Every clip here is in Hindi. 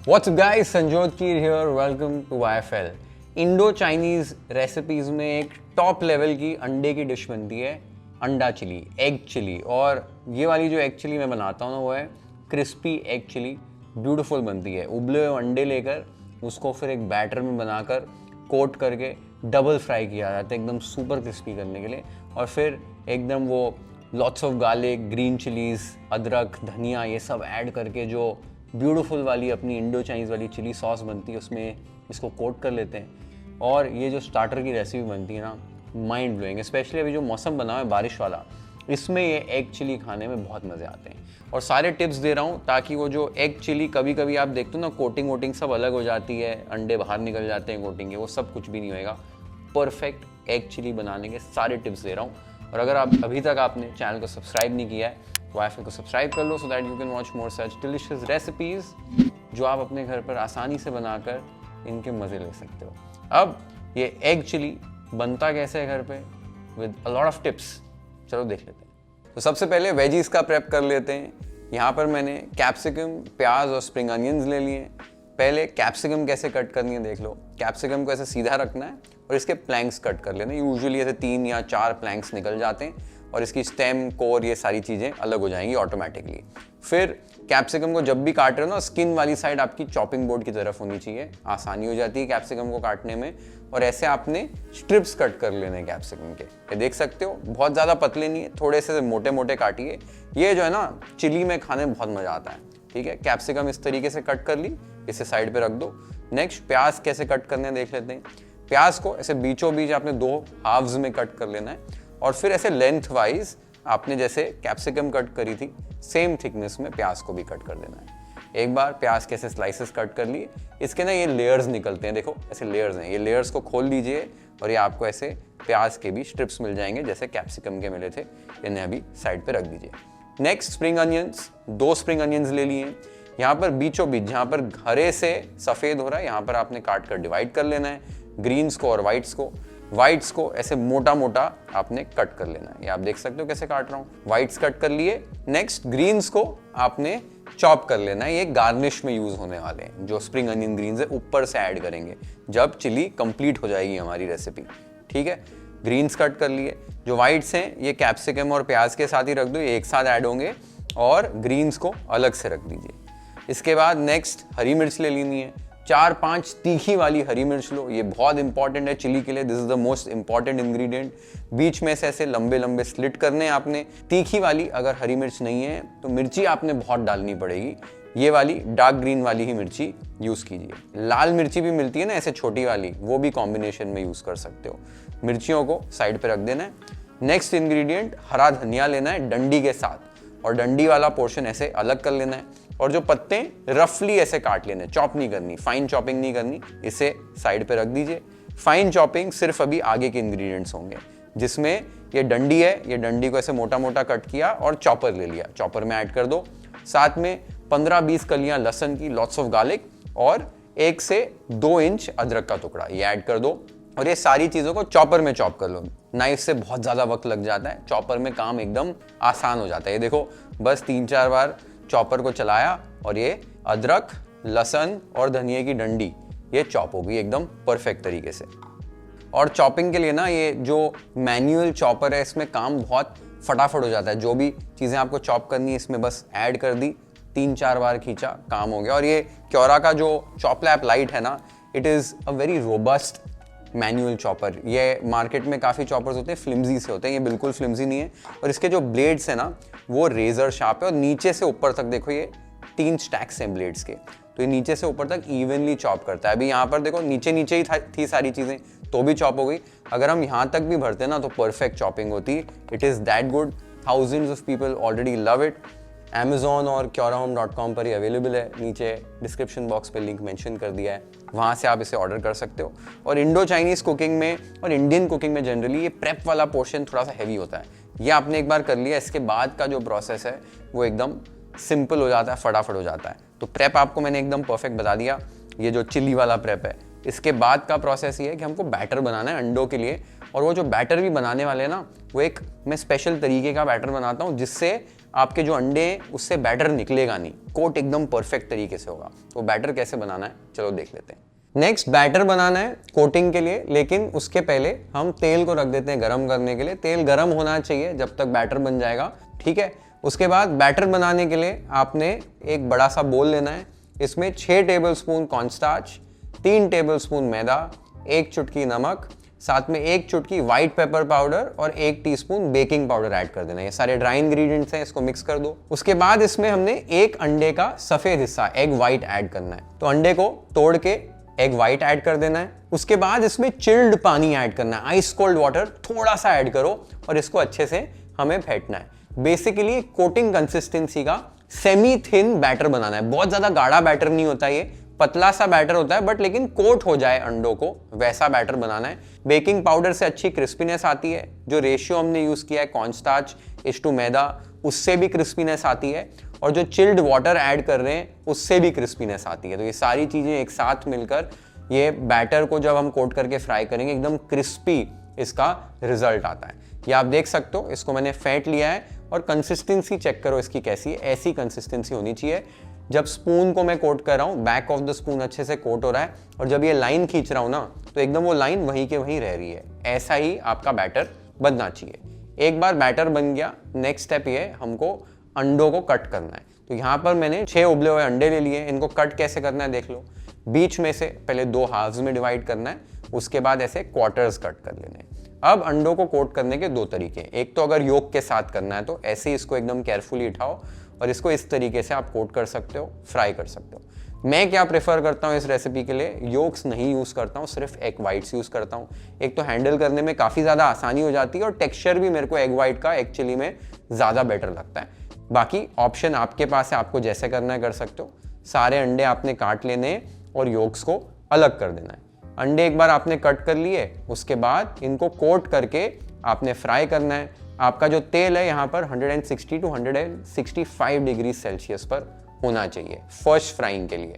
What's up guys, Sanjyot Keer here, welcome to YFL। Indo Chinese recipes में एक टॉप लेवल की अंडे की डिश बनती है अंडा चिली, एग चिली। और ये वाली जो एग चिली मैं बनाता हूँ ना वो है क्रिस्पी एग चिली। ब्यूटीफुल बनती है। उबले हुए अंडे लेकर उसको फिर एक बैटर में बनाकर कोट करके डबल फ्राई किया जाता है एकदम सुपर क्रिस्पी करने के लिए। और फिर एकदम वो lots of garlic, green chillies, अदरक, धनिया ये सब ऐड करके जो ब्यूटीफुल वाली अपनी इंडो चाइनीज़ वाली चिली सॉस बनती है उसमें इसको कोट कर लेते हैं। और ये जो स्टार्टर की रेसिपी बनती है ना, माइंड ब्लोइंग। स्पेशली अभी जो मौसम बना हुआ है बारिश वाला, इसमें ये एग चिली खाने में बहुत मज़े आते हैं। और सारे टिप्स दे रहा हूँ ताकि वो जो एग चिली कभी कभी आप देखते हो ना कोटिंग वोटिंग सब अलग हो जाती है, अंडे बाहर निकल जाते हैं कोटिंग के, वो सब कुछ भी नहीं होएगा। परफेक्ट एग चिली बनाने के सारे टिप्स दे रहा हूँ। और अगर आप अभी तक आपने चैनल को सब्सक्राइब नहीं किया है तो YFL को सब्सक्राइब कर लो, so that you can watch more such delicious recipes जो आप अपने घर पर आसानी से बनाकर इनके मज़े ले सकते हो। अब ये एग चिली बनता कैसे है घर पे with a lot of tips, चलो देख लेते हैं। तो सबसे पहले वेजीज का प्रेप कर लेते हैं। यहाँ पर मैंने कैप्सिकम, प्याज और स्प्रिंग अनियंस ले लिए। पहले कैप्सिकम कैसे कट करनी है देख लो। कैप्सिकम को ऐसे सीधा रखना है और इसके प्लैंक्स कट कर लेना। यूजुअली ऐसे 3 या 4 प्लैंक्स निकल जाते हैं और इसकी स्टेम, कोर, ये सारी चीज़ें अलग हो जाएंगी ऑटोमेटिकली। फिर कैप्सिकम को जब भी काट रहे हो ना, स्किन वाली साइड आपकी चॉपिंग बोर्ड की तरफ होनी चाहिए, आसानी हो जाती है कैप्सिकम को काटने में। और ऐसे आपने स्ट्रिप्स कट कर लेने हैं कैप्सिकम के, ये देख सकते हो। बहुत ज़्यादा पतले नहीं है, थोड़े से मोटे मोटे काटिए। ये जो है ना चिली में खाने में बहुत मज़ा आता है। ठीक है, कैप्सिकम इस तरीके से कट कर ली, इसे साइड पे रख दो। नेक्स्ट प्याज कैसे कट करने देख लेते हैं। प्याज को ऐसे बीचों बीच आपने 2 हाफ्स में कट कर लेना है और फिर ऐसे लेंथ वाइज आपने जैसे कैप्सिकम कट करी थी सेम थिकनेस में प्याज को भी कट कर देना है। एक बार प्याज के ऐसे स्लाइसेस कट कर लिए, इसके ना ये लेयर्स निकलते हैं, देखो ऐसे लेयर्स हैं। ये लेयर्स को खोल लीजिए और ये आपको ऐसे प्याज के भी स्ट्रिप्स मिल जाएंगे जैसे कैप्सिकम के मिले थे। इन्हें अभी साइड पे रख दीजिए। Next spring onions, 2 spring onions ले लिए। यहाँ पर बीचों बीच जहाँ पर हरे से सफ़ेद हो रहा है यहाँ पर आपने काट कर डिवाइड कर लेना है, ग्रीन्स को और वाइट्स को। वाइट्स को ऐसे मोटा मोटा आपने कट कर लेना है, ये आप देख सकते हो कैसे काट रहा हूँ। वाइट्स कट कर लिए। नेक्स्ट ग्रीन्स को आपने चॉप कर लेना है, ये गार्निश में यूज होने वाले हैं। जो स्प्रिंग अनियन ग्रीन्स है ऊपर से ऐड करेंगे जब चिली कंप्लीट हो जाएगी हमारी रेसिपी। ठीक है, ग्रीन्स कट कर लिए। जो वाइट्स हैं ये कैप्सिकम और प्याज के साथ ही रख दो, ये एक साथ ऐड होंगे। और ग्रीन्स को अलग से रख दीजिए। इसके बाद नेक्स्ट हरी मिर्च ले लेनी है। 4-5 तीखी वाली हरी मिर्च लो, ये बहुत इंपॉर्टेंट है चिली के लिए। This is the most important ingredient. बीच में से ऐसे लंबे लंबे स्लिट करने आपने। तीखी वाली अगर हरी मिर्च नहीं है तो मिर्ची आपने बहुत डालनी पड़ेगी। ये वाली डार्क ग्रीन वाली ही मिर्ची यूज कीजिए। लाल मिर्ची भी मिलती है ना ऐसे छोटी वाली, वो भी कॉम्बिनेशन में यूज कर सकते हो। मिर्चियों को साइड पे रख देना है। नेक्स्ट इंग्रेडिएंट हरा धनिया लेना है डंडी के साथ, और डंडी वाला पोर्शन ऐसे अलग कर लेना है। और जो पत्ते रफली ऐसे काट लेने, चॉप नहीं करनी, फाइन चॉपिंग नहीं करनी, इसे साइड पे रख दीजिए। फाइन चॉपिंग सिर्फ अभी आगे के इंग्रेडिएंट्स होंगे, जिसमें ये डंडी है, ये डंडी को ऐसे मोटा मोटा कट किया और चॉपर ले लिया, चॉपर में ऐड कर दो। साथ में 15-20 कलियां लहसुन की, लॉट्स ऑफ गार्लिक, और 1 से 2 इंच अदरक का टुकड़ा, ये ऐड कर दो। और ये सारी चीज़ों को चॉपर में चॉप कर लो। नाइफ से बहुत ज़्यादा वक्त लग जाता है, चॉपर में काम एकदम आसान हो जाता है। ये देखो बस 3-4 बार चॉपर को चलाया और ये अदरक, लहसुन और धनिया की डंडी ये चॉप हो गई एकदम परफेक्ट तरीके से। और चॉपिंग के लिए ना ये जो मैनुअल चॉपर है इसमें काम बहुत फटाफट हो जाता है। जो भी चीज़ें आपको चॉप करनी है इसमें बस ऐड कर दी, 3-4 बार खींचा, काम हो गया। और ये क्योरा का जो चॉपलैप लाइट है ना, it is a very robust manual chopper. ये मार्केट में काफ़ी चॉपर्स होते हैं फ्लिम्जी से होते हैं, ये बिल्कुल फ्लिम्जी नहीं है। और इसके जो ब्लेड्स हैं ना वो रेजर शार्प है, और नीचे से ऊपर तक देखो ये 3 स्टैक्स हैं ब्लेड्स के, तो ये नीचे से ऊपर तक इवनली चॉप करता है। अभी यहाँ पर देखो नीचे नीचे ही थी सारी चीज़ें तो भी चॉप हो गई। अगर हम यहाँ तक भी भरते ना तो परफेक्ट चॉपिंग होती। It is that good. Thousands of people already love it. Amazon और QuoraHome.com पर ही अवेलेबल है, नीचे डिस्क्रिप्शन बॉक्स पे लिंक मेंशन कर दिया है, वहाँ से आप इसे ऑर्डर कर सकते हो। और इंडो चाइनीज़ कुकिंग में और इंडियन कुकिंग में जनरली ये प्रेप वाला पोर्शन थोड़ा सा हैवी होता है। ये आपने एक बार कर लिया, इसके बाद का जो प्रोसेस है वो एकदम सिंपल हो जाता है, फटाफट हो जाता है। तो प्रेप आपको मैंने एकदम परफेक्ट बता दिया। ये जो चिली वाला प्रेप है, इसके बाद का प्रोसेस ये है कि हमको बैटर बनाना है अंडों के लिए। और वो जो बैटर भी बनाने वाले हैं ना, वो एक मैं स्पेशल तरीके का बैटर बनाता हूँ जिससे आपके जो अंडे हैं उससे बैटर निकलेगा नहीं, कोट एकदम परफेक्ट तरीके से होगा। तो बैटर कैसे बनाना है चलो देख लेते हैं। नेक्स्ट बैटर बनाना है कोटिंग के लिए, लेकिन उसके पहले हम तेल को रख देते हैं गरम करने के लिए। तेल गरम होना चाहिए जब तक बैटर बन जाएगा, ठीक है। उसके बाद बैटर बनाने के लिए आपने एक बड़ा सा बोल लेना है, इसमें 6 टेबलस्पून कॉर्नस्टार्च, 3 टेबलस्पून मैदा, 1 चुटकी नमक, साथ में 1 चुटकी व्हाइट पेपर पाउडर और 1 टीस्पून बेकिंग पाउडर ऐड कर देना। ये सारे ड्राई इंग्रेडिएंट्स हैं, इसको मिक्स कर दो। उसके बाद इसमें हमने 1 अंडे का सफेद हिस्सा एग व्हाइट ऐड करना है। तो अंडे को तोड़ के एग व्हाइट ऐड कर देना है। उसके बाद इसमें चिल्ड पानी ऐड करना है, आइस कोल्ड वाटर थोड़ा सा ऐड करो और इसको अच्छे से हमें फेंटना है। बेसिकली कोटिंग कंसिस्टेंसी का सेमी थिन बैटर बनाना है, बहुत ज्यादा गाढ़ा बैटर नहीं होता, ये पतला सा बैटर होता है, बट लेकिन कोट हो जाए अंडों को वैसा बैटर बनाना है। बेकिंग पाउडर से अच्छी क्रिस्पीनेस आती है, जो रेशियो हमने यूज किया है कॉर्नस्टार्च इस टू मैदा उससे भी क्रिस्पीनेस आती है, और जो चिल्ड वाटर ऐड कर रहे हैं उससे भी क्रिस्पीनेस आती है। तो ये सारी चीजें एक साथ मिलकर ये बैटर को जब हम कोट करके फ्राई करेंगे एकदम क्रिस्पी इसका रिजल्ट आता है। ये आप देख सकते हो, इसको मैंने फेंट लिया है और कंसिस्टेंसी चेक करो इसकी कैसी है। ऐसी कंसिस्टेंसी होनी चाहिए। जब स्पून को मैं कोट कर रहा हूँ, बैक ऑफ द स्पून अच्छे से कोट हो रहा है, और जब ये लाइन खींच रहा हूँ ना तो एकदम वो लाइन वहीं के वहीं रह रही है। ऐसा ही आपका बैटर बनना चाहिए। एक बार बैटर बन गया, नेक्स्ट स्टेप ये हमको अंडों को कट करना है। तो यहाँ पर मैंने 6 उबले हुए अंडे ले लिए। इनको कट कैसे करना है देख लो। बीच में से पहले 2 हाफ्स में डिवाइड करना है, उसके बाद ऐसे क्वार्टर्स कट कर लेने हैं। अब अंडों को कोट करने के 2 तरीके हैं। एक तो अगर योक के साथ करना है तो ऐसे ही इसको एकदम केयरफुली उठाओ और इसको इस तरीके से आप कोट कर सकते हो, फ्राई कर सकते हो। मैं क्या प्रेफर करता हूँ इस रेसिपी के लिए, योक्स नहीं यूज करता हूँ, सिर्फ एग वाइट्स यूज करता हूँ। एक तो हैंडल करने में काफी ज्यादा आसानी हो जाती है और टेक्सचर भी मेरे को एग वाइट का एक्चुअली में ज्यादा बेटर लगता है। बाकी ऑप्शन आपके पास है, आपको जैसे करना है कर सकते हो। सारे अंडे आपने काट लेने हैं और योक्स को अलग कर देना है। अंडे एक बार आपने कट कर लिए, उसके बाद इनको कोट करके आपने फ्राई करना है। आपका जो तेल है यहाँ पर 160 टू 165 डिग्री सेल्सियस पर होना चाहिए फर्स्ट फ्राइंग के लिए।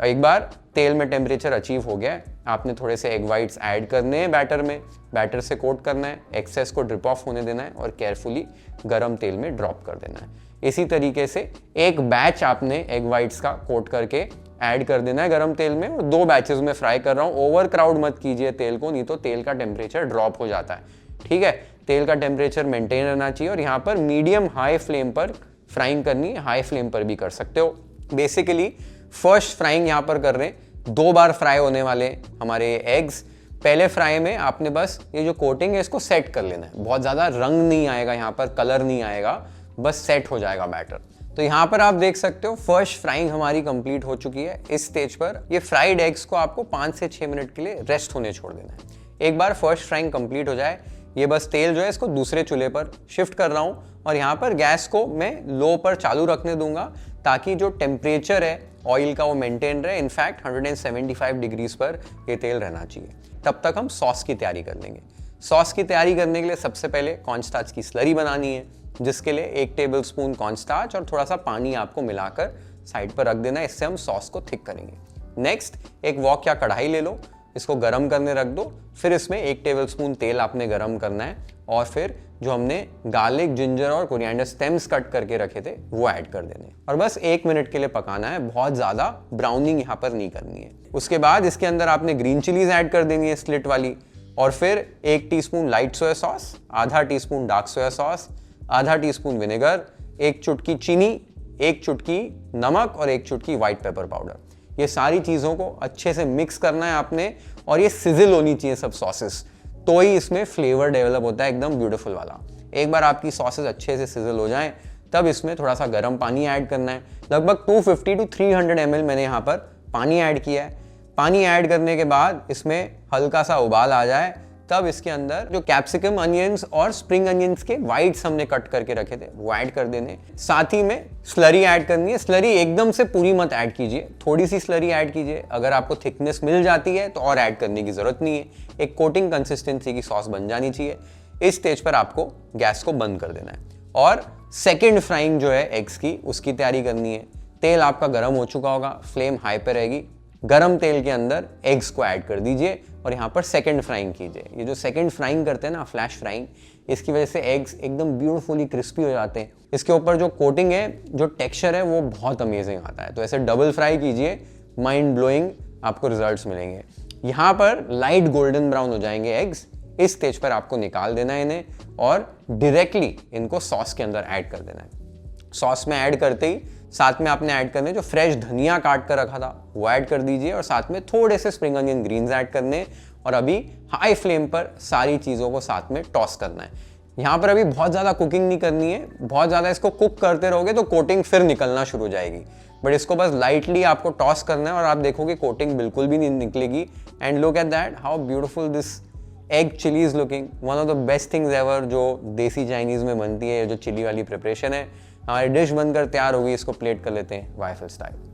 एक बार तेल में टेम्परेचर अचीव हो गया है, आपने थोड़े से एग वाइट्स ऐड करने हैं बैटर में, बैटर से कोट करना है, एक्सेस को ड्रिप ऑफ होने देना है और केयरफुली गरम तेल में ड्रॉप कर देना है। इसी तरीके से एक बैच आपने एग वाइट्स का कोट करके ऐड कर देना है गरम तेल में, और 2 बैचेस में फ्राई कर रहा हूँ। ओवर क्राउड मत कीजिए तेल को, नहीं तो तेल का टेम्परेचर ड्रॉप हो जाता है, ठीक है। तेल का टेम्परेचर मेंटेन रहना चाहिए और यहाँ पर मीडियम हाई फ्लेम पर फ्राइंग करनी है, हाई फ्लेम पर भी कर सकते हो। बेसिकली फर्स्ट फ्राइंग यहाँ पर कर रहे हैं, 2 बार फ्राई होने वाले हमारे एग्स। पहले फ्राई में आपने बस ये जो कोटिंग है इसको सेट कर लेना है, बहुत ज़्यादा रंग नहीं आएगा यहाँ पर, कलर नहीं आएगा, बस सेट हो जाएगा बैटर। तो यहाँ पर आप देख सकते हो फर्स्ट फ्राइंग हमारी कंप्लीट हो चुकी है। इस स्टेज पर ये फ्राइड एग्स को आपको 5 से 6 मिनट के लिए रेस्ट होने छोड़ देना है। एक बार फर्स्ट फ्राइंग कंप्लीट हो जाए, ये बस तेल जो है इसको दूसरे चूल्हे पर शिफ्ट कर रहा हूँ और यहाँ पर गैस को मैं लो पर चालू रखने दूंगा ताकि जो टेम्परेचर है ऑयल का वो मेंटेन रहे। इनफैक्ट 175 डिग्रीज पर ये तेल रहना चाहिए। तब तक हम सॉस की तैयारी कर लेंगे। सॉस की तैयारी करने के लिए सबसे पहले कॉर्नस्टार्च की स्लरी बनानी है, जिसके लिए 1 टेबलस्पून कॉर्नस्टार्च और थोड़ा सा पानी आपको मिलाकर साइड पर रख देना है। इससे हम सॉस को थिक करेंगे। नेक्स्ट एक वॉक या कढ़ाई ले लो, इसको गरम करने रख दो। फिर इसमें 1 टेबलस्पून तेल आपने गरम करना है और फिर जो हमने गार्लिक, जिंजर और कोरिएंडर स्टेम्स कट करके रखे थे वो ऐड कर देने और बस 1 मिनट के लिए पकाना है। बहुत ज्यादा ब्राउनिंग यहाँ पर नहीं करनी है। उसके बाद इसके अंदर आपने ग्रीन चिलीज ऐड कर देनी है स्लिट वाली, और फिर 1 टीस्पून लाइट सोया सॉस, आधा टीस्पून डार्क सोया सॉस, आधा टीस्पून विनेगर, 1 चुटकी चीनी, 1 चुटकी नमक और 1 चुटकी व्हाइट पेपर पाउडर। ये सारी चीज़ों को अच्छे से मिक्स करना है आपने, और ये सिजिल होनी चाहिए सब सॉसेस, तो ही इसमें फ्लेवर डेवलप होता है एकदम ब्यूटीफुल वाला। एक बार आपकी सॉसेस अच्छे से सिजिल हो जाएं, तब इसमें थोड़ा सा गर्म पानी ऐड करना है। लगभग 250 टू 300 ml मैंने यहाँ पर पानी ऐड किया है। पानी ऐड करने के बाद इसमें हल्का सा उबाल आ जाए, तब इसके अंदर जो कैप्सिकम अनियंस और स्प्रिंग अनियंस के वाइट्स हमने कट करके रखे थे वो ऐड कर देने। साथ ही में स्लरी ऐड करनी है। स्लरी एकदम से पूरी मत ऐड कीजिए, थोड़ी सी स्लरी ऐड कीजिए। अगर आपको थिकनेस मिल जाती है तो और ऐड करने की जरूरत नहीं है। एक कोटिंग कंसिस्टेंसी की सॉस बन जानी चाहिए। इस स्टेज पर आपको गैस को बंद कर देना है और सेकेंड फ्राइंग जो है एग्स की, उसकी तैयारी करनी है। तेल आपका गर्म हो चुका होगा, फ्लेम हाई पे रहेगी। गरम तेल के अंदर एग्स को ऐड कर दीजिए और यहाँ पर सेकंड फ्राइंग कीजिए। ये जो सेकंड फ्राइंग करते हैं ना, फ्लैश फ्राइंग, इसकी वजह से एग्स एकदम ब्यूटीफुली क्रिस्पी हो जाते हैं। इसके ऊपर जो कोटिंग है, जो टेक्सचर है, वो बहुत अमेजिंग आता है। तो ऐसे डबल फ्राई कीजिए, माइंड ब्लोइंग आपको रिजल्ट्स मिलेंगे। यहाँ पर लाइट गोल्डन ब्राउन हो जाएंगे एग्स, इस स्टेज पर आपको निकाल देना है इन्हें और डायरेक्टली इनको सॉस के अंदर ऐड कर देना है। सॉस में ऐड करते ही साथ में आपने ऐड करने जो फ्रेश धनिया काट कर रखा था वो ऐड कर दीजिए और साथ में थोड़े से स्प्रिंग अनियन ग्रीन्स ऐड करने और अभी हाई फ्लेम पर सारी चीज़ों को साथ में टॉस करना है। यहाँ पर अभी बहुत ज़्यादा कुकिंग नहीं करनी है, बहुत ज़्यादा इसको कुक करते रहोगे तो कोटिंग फिर निकलना शुरू हो जाएगी, बट इसको बस लाइटली आपको टॉस करना है और आप देखोगे कोटिंग बिल्कुल भी नहीं निकलेगी। And look at that, how beautiful this egg chilli is looking, one of the best things ever जो देसी चाइनीज़ में बनती है, जो चिली वाली प्रिपरेशन है। हमारी डिश बनकर तैयार होगी, इसको प्लेट कर लेते हैं वाइफल स्टाइल।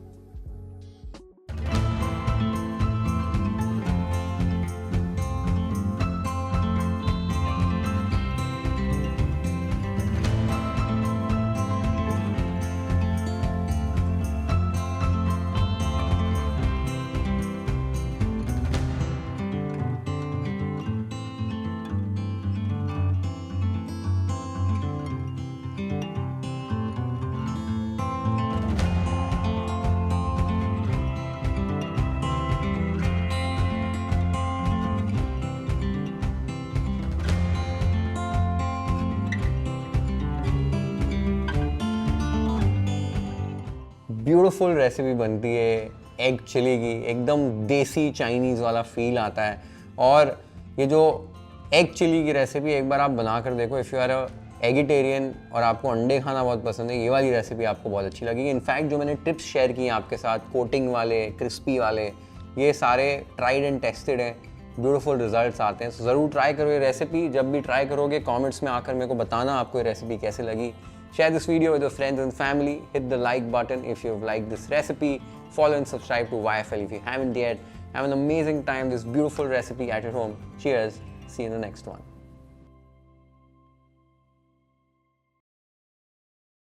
ब्यूटीफुल रेसिपी बनती है एग चिली की, एकदम देसी चाइनीज़ वाला फील आता है। और ये जो एग चिली की रेसिपी एक बार आप बना कर देखो, if you are a eggetarian और आपको अंडे खाना बहुत पसंद है, ये वाली रेसिपी आपको बहुत अच्छी लगेगी। इनफैक्ट जो मैंने टिप्स शेयर किए आपके साथ, कोटिंग वाले, क्रिस्पी वाले, ये सारे ट्राइड एंड टेस्टेड हैं, ब्यूटीफुल रिजल्ट्स आते हैं। तो ज़रूर ट्राई करो ये रेसिपी। जब भी ट्राई करोगे कमेंट्स में आकर मेरे को बताना आपको ये रेसिपी कैसे लगी। Share this video with your friends and family. Hit the like button if you've liked this recipe. Follow and subscribe to YFL if you haven't yet. Have an amazing time, this beautiful recipe at your home. Cheers. See you in the next one.